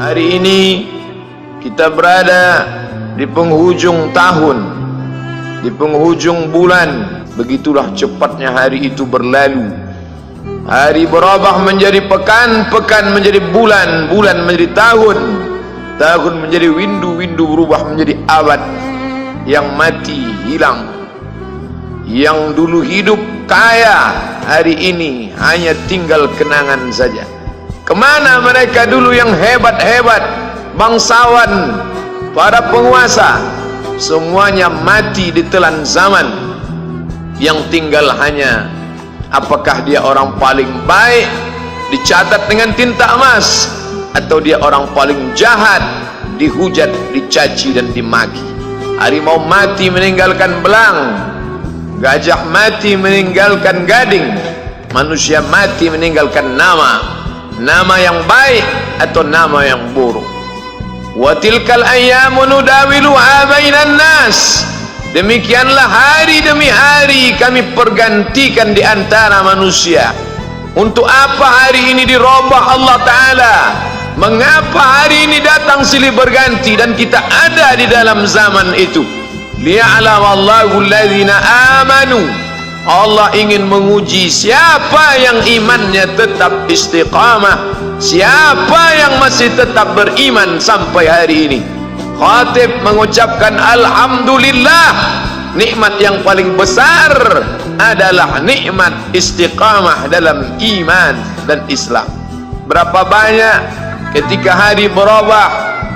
Hari ini kita berada di penghujung tahun, di penghujung bulan. Begitulah cepatnya hari itu berlalu. Hari berubah menjadi pekan, pekan menjadi bulan, bulan menjadi tahun, tahun menjadi windu, windu berubah menjadi abad. Yang mati hilang, yang dulu hidup kaya, hari ini hanya tinggal kenangan saja. Kemana mereka dulu yang hebat-hebat, bangsawan, para penguasa? Semuanya mati ditelan zaman. Yang tinggal hanya apakah dia orang paling baik, dicatat dengan tinta emas, atau dia orang paling jahat, dihujat, dicaci dan dimaki. Harimau mati meninggalkan belang, gajah mati meninggalkan gading, manusia mati meninggalkan nama, nama yang baik atau nama yang buruk. Wa tilkal ayyamu nudawiluha bainan nas. Demikianlah hari demi hari kami pergantikan di antara manusia. Untuk apa hari ini dirubah Allah Ta'ala? Mengapa hari ini datang silih berganti dan kita ada di dalam zaman itu? Liya'lamallahu alladhina amanu. Allah ingin menguji siapa yang imannya tetap istiqamah, siapa yang masih tetap beriman sampai hari ini. Khatib mengucapkan alhamdulillah, nikmat yang paling besar adalah nikmat istiqamah dalam iman dan Islam. Berapa banyak ketika hari berubah,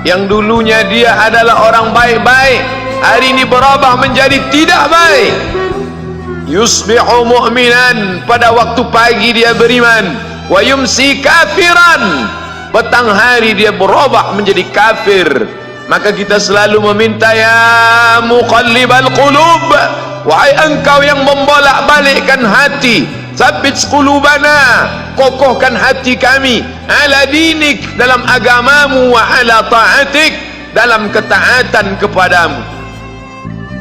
yang dulunya dia adalah orang baik-baik, hari ini berubah menjadi tidak baik. Yusbihu mu'minan, pada waktu pagi dia beriman, wa yumsi kafiran, petang hari dia berubah menjadi kafir. Maka kita selalu meminta, ya muqallibal qulub, wahai engkau yang membolak-balikkan hati, tsabbit qulubana, kokohkan hati kami, ala dinik, dalam agamamu, wa ala ta'atik, dalam ketaatan kepadamu.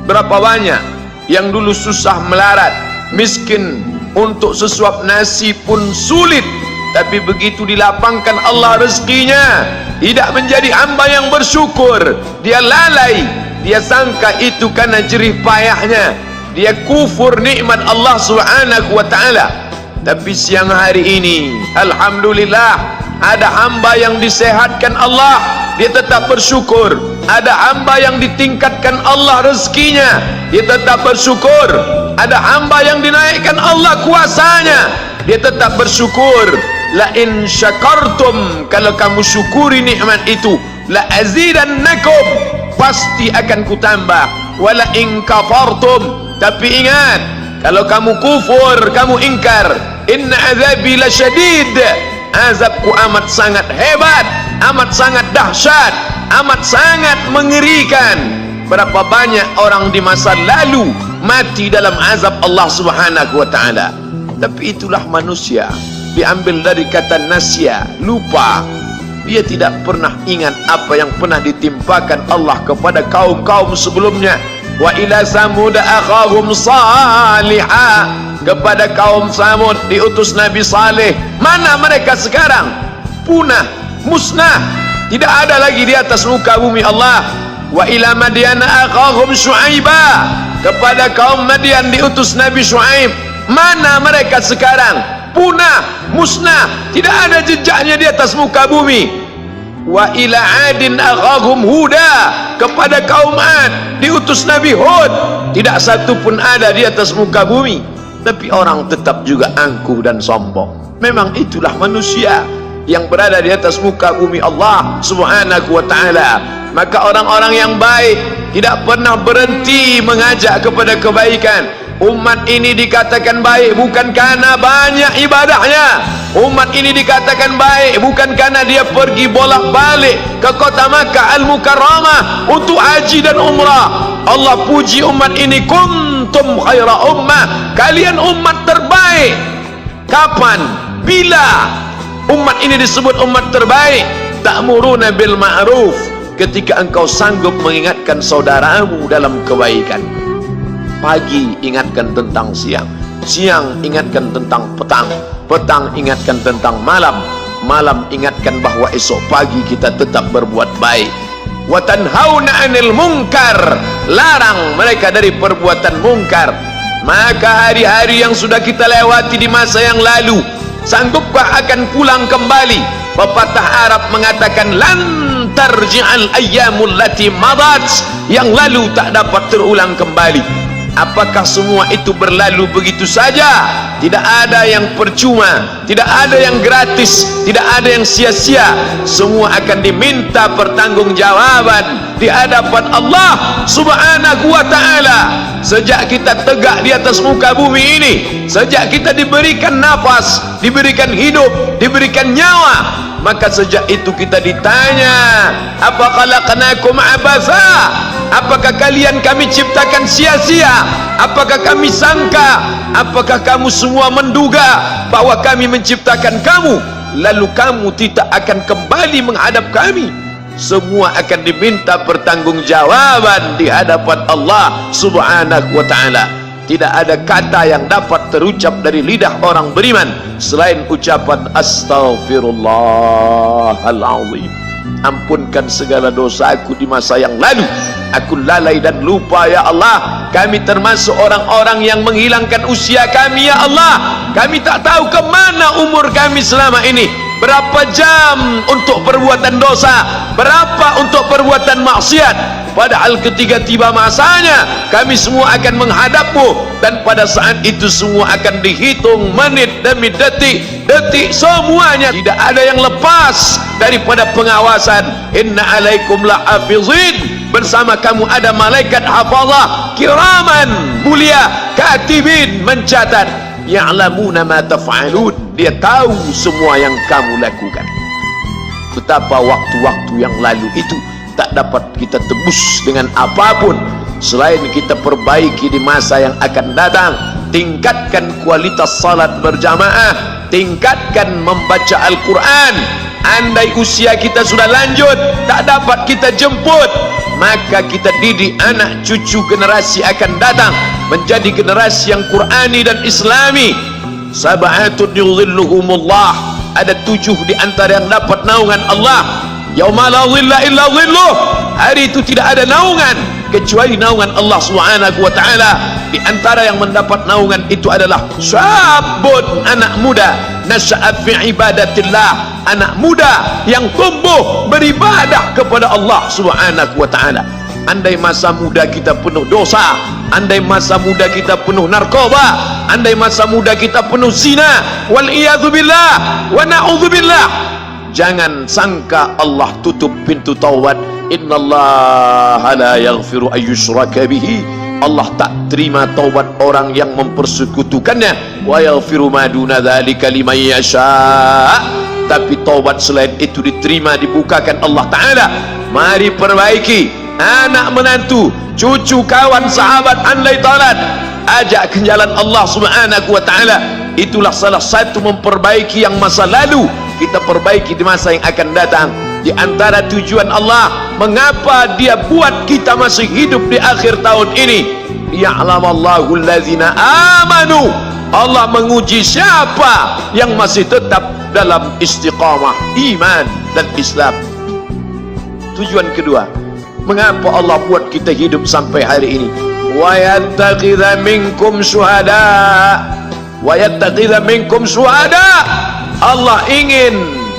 Berapa banyak yang dulu susah melarat, miskin, untuk sesuap nasi pun sulit, tapi begitu dilapangkan Allah rezekinya, tidak menjadi hamba yang bersyukur. Dia lalai, dia sangka itu karena jerih payahnya, dia kufur nikmat Allah Subhanahu wa ta'ala. Tapi siang hari ini alhamdulillah, ada hamba yang disehatkan Allah, dia tetap bersyukur. Ada hamba yang ditingkatkan Allah rezekinya, dia tetap bersyukur. Ada hamba yang dinaikkan Allah kuasanya, dia tetap bersyukur. La in syakartum, kalau kamu syukuri nikmat itu, la azidannakum, pasti akan kutambah. Wala in kafartum, tapi ingat, kalau kamu kufur, kamu ingkar, inna azabi lasyadid, azabku amat sangat hebat, amat sangat dahsyat, amat sangat mengerikan. Berapa banyak orang di masa lalu mati dalam azab Allah Subhanahu wa ta'ala. Tapi itulah manusia, diambil dari kata nasya, lupa. Dia tidak pernah ingat apa yang pernah ditimpakan Allah kepada kaum-kaum sebelumnya. Wa ila samud akhahum salihah, kepada kaum Samud diutus Nabi Saleh. Mana mereka sekarang? Punah, musnah, tidak ada lagi di atas muka bumi Allah. Wa ila madyana akhahum syuaiba, kepada kaum Madian diutus Nabi Syuaib. Mana mereka sekarang? Punah, musnah, tidak ada jejaknya di atas muka bumi. Wa ila adin akhahum huda, kepada kaum Ad diutus Nabi Hud. Tidak satu pun ada di atas muka bumi. Tapi orang tetap juga angkuh dan sombong. Memang itulah manusia yang berada di atas muka bumi Allah Subhanahu wa ta'ala. Maka orang-orang yang baik tidak pernah berhenti mengajak kepada kebaikan. Umat ini dikatakan baik bukan karena banyak ibadahnya. Umat ini dikatakan baik bukan karena dia pergi bolak-balik ke kota Makkah Al-Mukarramah untuk haji dan umrah. Allah puji umat ini, kuntum khaira ummah, kalian umat terbaik. Kapan? Bila umat ini disebut umat terbaik? Ta'muruna bil ma'ruf, ketika engkau sanggup mengingatkan saudaramu dalam kebaikan. Pagi ingatkan tentang siang, siang ingatkan tentang petang, petang ingatkan tentang malam, malam ingatkan bahwa esok pagi kita tetap berbuat baik. Wa tanhauna 'anil munkar, larang mereka dari perbuatan mungkar. Maka hari-hari yang sudah kita lewati di masa yang lalu, sanggupkah akan pulang kembali? Pepatah Arab mengatakan lan tarji'al ayyamul lati madat, yang lalu tak dapat terulang kembali. Apakah semua itu berlalu begitu saja? Tidak ada yang percuma, tidak ada yang gratis, tidak ada yang sia-sia. Semua akan diminta pertanggungjawaban di hadapan Allah Subhanahu wa ta'ala. Sejak kita tegak di atas muka bumi ini, sejak kita diberikan nafas, diberikan hidup, diberikan nyawa, maka sejak itu kita ditanya, apa khalaqnakum abatha? Apakah kalian kami ciptakan sia-sia? Apakah kami sangka? Apakah kamu semua menduga bahwa kami menciptakan kamu lalu kamu tidak akan kembali menghadap kami? Semua akan diminta pertanggungjawaban di hadapan Allah Subhanahu wa ta'ala. Tidak ada kata yang dapat terucap dari lidah orang beriman selain ucapan astaghfirullahalazim. Ampunkan segala dosaku di masa yang lalu. Aku lalai dan lupa ya Allah. Kami termasuk orang-orang yang menghilangkan usia kami ya Allah. Kami tak tahu ke mana umur kami selama ini. Berapa jam untuk perbuatan dosa, berapa untuk perbuatan maksiat. Padahal ketika tiba masanya, kami semua akan menghadapmu, dan pada saat itu semua akan dihitung menit demi detik, detik semuanya. Tidak ada yang lepas daripada pengawasan. Inna alaikum lahafizin, bersama kamu ada malaikat hafazah kiraman mulia, katibin mencatat, ya'lamuna ma taf'alun, dia tahu semua yang kamu lakukan. Betapa waktu-waktu yang lalu itu tak dapat kita tebus dengan apapun selain kita perbaiki di masa yang akan datang. Tingkatkan kualitas salat berjamaah, tingkatkan membaca Al-Quran. Andai usia kita sudah lanjut, tak dapat kita jemput, maka kita didik anak cucu generasi akan datang menjadi generasi yang Qurani dan Islami. Sab'atun yudhilluhumullah, ada 7 di antara yang dapat naungan Allah. Yauma la dhilla illa dhilluh, hari itu tidak ada naungan kecuali naungan Allah Subhanahu wa ta'ala. Di antara yang mendapat naungan itu adalah syabun, anak muda, nasya'at fi ibadatillah, anak muda yang tumbuh beribadah kepada Allah Subhanahu wa ta'ala. Andai masa muda kita penuh dosa, andai masa muda kita penuh narkoba, andai masa muda kita penuh zina, wal iyadzubillah wa na'udzubillah, jangan sangka Allah tutup pintu taubat. Innallaha la yaghfiru ayyushraka bihi, Allah tak terima taubat orang yang mempersekutukannya. Wa yaghfiru ma duna dzalika liman yasha, tapi taubat selain itu diterima, dibukakan Allah Ta'ala. Mari perbaiki anak menantu, cucu, kawan, sahabat, andai talat, ajak ke jalan Allah Subhanahu wa ta'ala. Itulah salah satu memperbaiki yang masa lalu, kita perbaiki di masa yang akan datang. Di antara tujuan Allah mengapa dia buat kita masih hidup di akhir tahun ini, ya'lamallahu allazina amanu, Allah menguji siapa yang masih tetap dalam istiqamah iman dan Islam. Tujuan kedua, mengapa Allah buat kita hidup sampai hari ini? Wa yattakhidha minkum syuhada, wa yattakhidha minkum syuhada, Allah ingin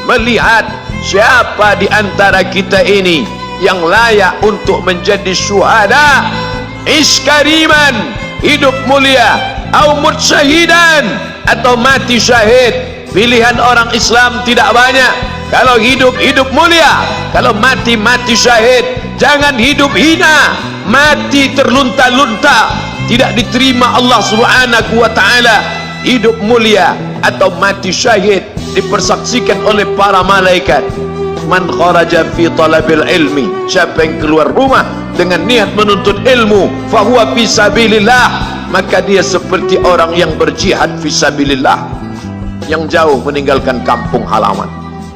melihat siapa di antara kita ini yang layak untuk menjadi syuhada. Iskariman, hidup mulia, au mutsyahidan, atau mati syahid. Pilihan orang Islam tidak banyak. Kalau hidup, hidup mulia. Kalau mati, mati syahid. Jangan hidup hina, mati terlunta-lunta, tidak diterima Allah Subhanahu wa ta'ala. Hidup mulia atau mati syahid dipersaksikan oleh para malaikat. Man kharaja fi talabil ilmi, siapa yang keluar rumah dengan niat menuntut ilmu, fahuwa fi sabilillah, maka dia seperti orang yang berjihad fi sabilillah, yang jauh meninggalkan kampung halaman,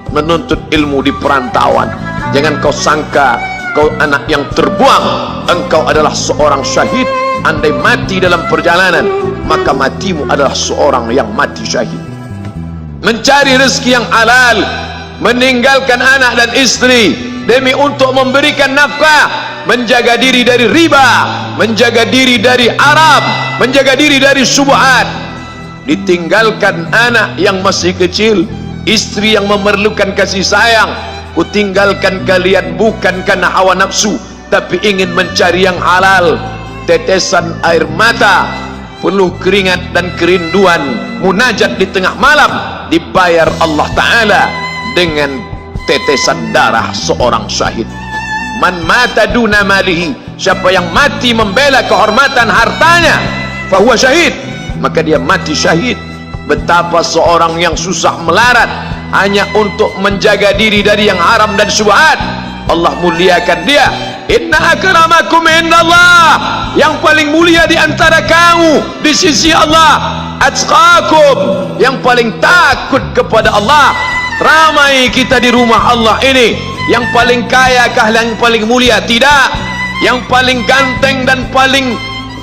menuntut ilmu di perantauan. Jangan kau sangka kau anak yang terbuang, engkau adalah seorang syahid. Andai mati dalam perjalanan, maka matimu adalah seorang yang mati syahid. mencari rezeki yang halal, meninggalkan anak dan istri demi untuk memberikan nafkah, menjaga diri dari riba, menjaga diri dari Arab, menjaga diri dari syubhat. Ditinggalkan anak yang masih kecil, istri yang memerlukan kasih sayang. Kutinggalkan kalian bukan karena hawa nafsu, tapi ingin mencari yang halal. Tetesan air mata, penuh keringat dan kerinduan, munajat di tengah malam, dibayar Allah Ta'ala dengan tetesan darah seorang syahid. Man mata duna malihi, siapa yang mati membela kehormatan hartanya, fahuwa syahid, maka dia mati syahid. Betapa seorang yang susah melarat hanya untuk menjaga diri dari yang haram dan syubhat, Allah muliakan dia. Inna akramakum indallah, yang paling mulia di antara kamu di sisi Allah, atqakum, yang paling takut kepada Allah. Ramai kita di rumah Allah ini, yang paling kaya kah yang paling mulia? Tidak. Yang paling ganteng dan paling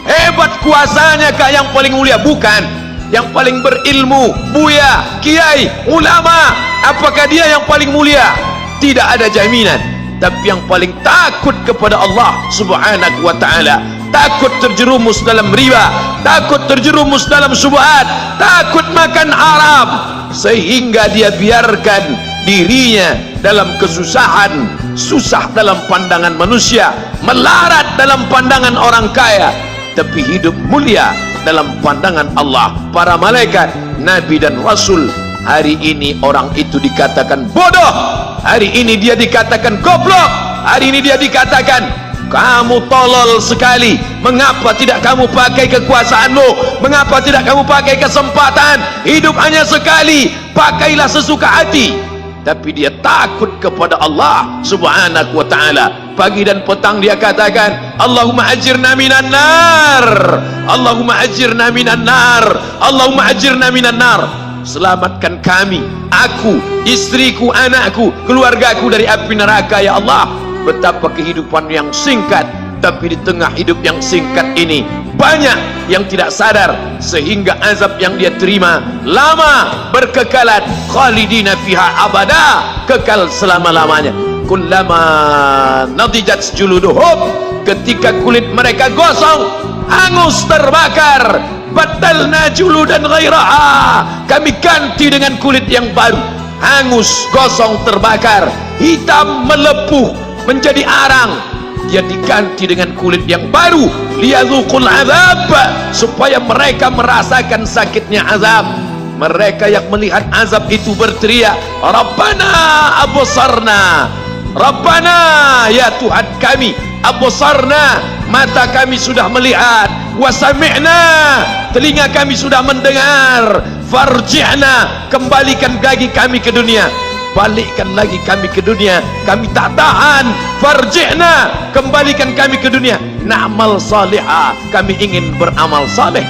hebat kuasanya kah yang paling mulia? Bukan. Yang paling berilmu, buya, kiai, ulama, apakah dia yang paling mulia? Tidak ada jaminan. Tapi yang paling takut kepada Allah Subhanahu wa ta'ala, takut terjerumus dalam riba, takut terjerumus dalam syubhat, takut makan haram, sehingga dia biarkan dirinya dalam kesusahan, susah dalam pandangan manusia, melarat dalam pandangan orang kaya, tapi hidup mulia dalam pandangan Allah, para malaikat, nabi dan rasul. Hari ini orang itu dikatakan bodoh, hari ini dia dikatakan goblok, hari ini dia dikatakan kamu tolol sekali. Mengapa tidak kamu pakai kekuasaanmu? Mengapa tidak kamu pakai kesempatan? Hidup hanya sekali, pakailah sesuka hati. Tapi dia takut kepada Allah Subhanahu wa ta'ala. Pagi dan petang dia katakan, Allahumma ajirna minan nar, Allahumma ajirna minan nar, Allahumma ajirna minan nar. Selamatkan kami, aku, istriku, anakku, keluargaku dari api neraka ya Allah. Betapa kehidupan yang singkat, tapi di tengah hidup yang singkat ini banyak yang tidak sadar, sehingga azab yang dia terima lama, berkekalan, khalidina fiha abada, kekal selama-lamanya. Kullama nadijat juluduhum, ketika kulit mereka gosong, hangus, terbakar, batalna juludan ghairaha, kami ganti dengan kulit yang baru, hangus, gosong, terbakar, hitam, melepuh, menjadi arang, dia diganti dengan kulit yang baru, liyadzuqul azab, supaya mereka merasakan sakitnya azab. Mereka yang melihat azab itu berteriak, Rabbana absarna, Rabbana, ya Tuhan kami, absarna, mata kami sudah melihat, wasami'na, telinga kami sudah mendengar, farji'na, kembalikan lagi kami ke dunia, balikkan lagi kami ke dunia, kami tak tahan, farji'na, kembalikan kami ke dunia, na'mal salihah, kami ingin beramal saleh.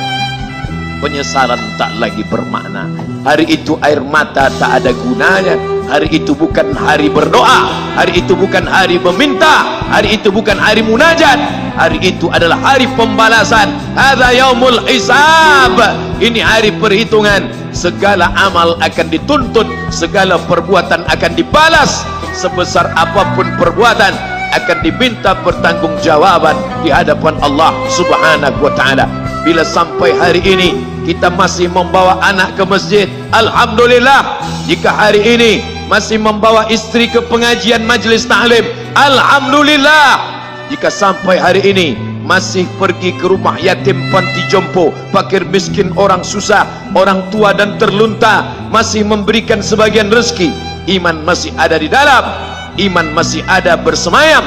Penyesalan tak lagi bermakna. Hari itu air mata tak ada gunanya. Hari itu bukan hari berdoa, hari itu bukan hari meminta, hari itu bukan hari munajat, hari itu adalah hari pembalasan. Hadza yaumul hisab, ini hari perhitungan. Segala amal akan dituntut, segala perbuatan akan dibalas. Sebesar apapun perbuatan akan diminta pertanggungjawaban di hadapan Allah Subhanahu wa ta'ala. Bila sampai hari ini kita masih membawa anak ke masjid, alhamdulillah. Jika hari ini masih membawa istri ke pengajian majlis ta'lim, alhamdulillah. Jika sampai hari ini masih pergi ke rumah yatim, panti jompo, fakir miskin, orang susah, orang tua dan terlunta, masih memberikan sebagian rezeki, iman masih ada di dalam, iman masih ada bersemayam,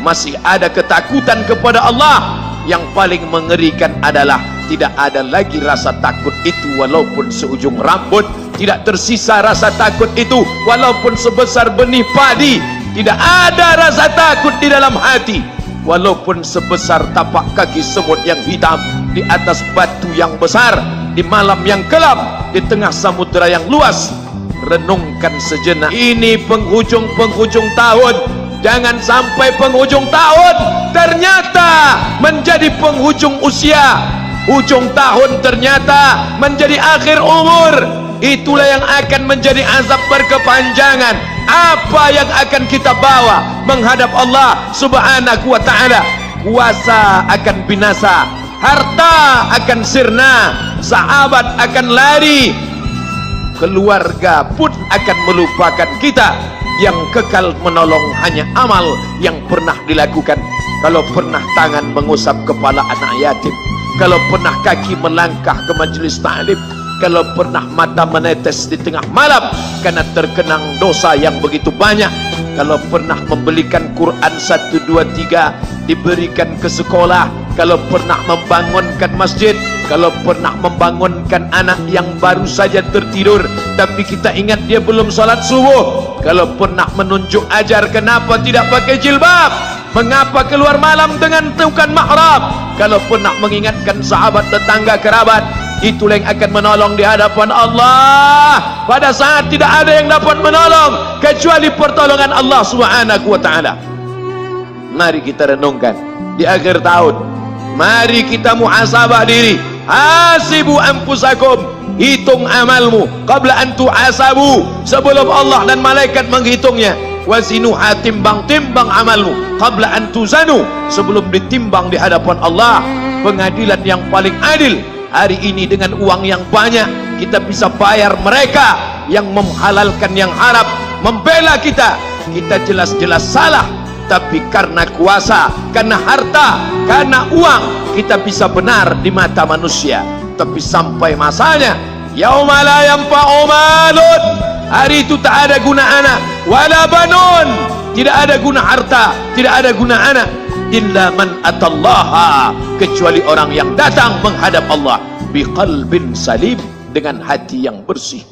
masih ada ketakutan kepada Allah. Yang paling mengerikan adalah tidak ada lagi rasa takut itu walaupun seujung rambut, tidak tersisa rasa takut itu walaupun sebesar benih padi, tidak ada rasa takut di dalam hati walaupun sebesar tapak kaki semut yang hitam di atas batu yang besar, di malam yang gelap, di tengah samudera yang luas. Renungkan sejenak, ini penghujung tahun. Jangan sampai penghujung tahun ternyata menjadi penghujung usia, ujung tahun ternyata menjadi akhir umur. itulah yang akan menjadi azab berkepanjangan. Apa yang akan kita bawa menghadap Allah subhanahu wa ta'ala? Kuasa akan binasa, harta akan sirna, sahabat akan lari, keluarga pun akan melupakan kita. Yang kekal menolong hanya amal yang pernah dilakukan. Kalau pernah tangan mengusap kepala anak yatim, kalau pernah kaki melangkah ke majelis ta'lim, kalau pernah mata menetes di tengah malam karena terkenang dosa yang begitu banyak, kalau pernah membelikan Quran 1, 2, 3 diberikan ke sekolah, kalau pernah membangunkan masjid, kalau pernah membangunkan anak yang baru saja tertidur tapi kita ingat dia belum salat subuh, kalau pernah menunjuk ajar kenapa tidak pakai jilbab, mengapa keluar malam dengan bukan mahram, kalau pernah mengingatkan sahabat, tetangga, kerabat, itulah yang akan menolong di hadapan Allah. Pada saat tidak ada yang dapat menolong kecuali pertolongan Allah subhanahu wa ta'ala. Mari kita renungkan di akhir tahun, mari kita muhasabah diri. Hasibu anfusakum, hitung amalmu qabla an tuhasabu, sebelum Allah dan malaikat menghitungnya. Wazinuha, timbang amalmu qabla an tuzanu, sebelum ditimbang di hadapan Allah. Pengadilan yang paling adil. Hari ini dengan uang yang banyak kita bisa bayar mereka yang menghalalkan yang haram, membela kita. Kita jelas-jelas salah, tapi karena kuasa, karena harta, karena uang kita bisa benar di mata manusia. Tapi sampai masanya yauma la yanfa'u malun, hari itu tak ada guna anak wala banun, tidak ada guna harta, tidak ada guna anak, illa man atallaha, kecuali orang yang datang menghadap Allah biqalbin salim, dengan hati yang bersih.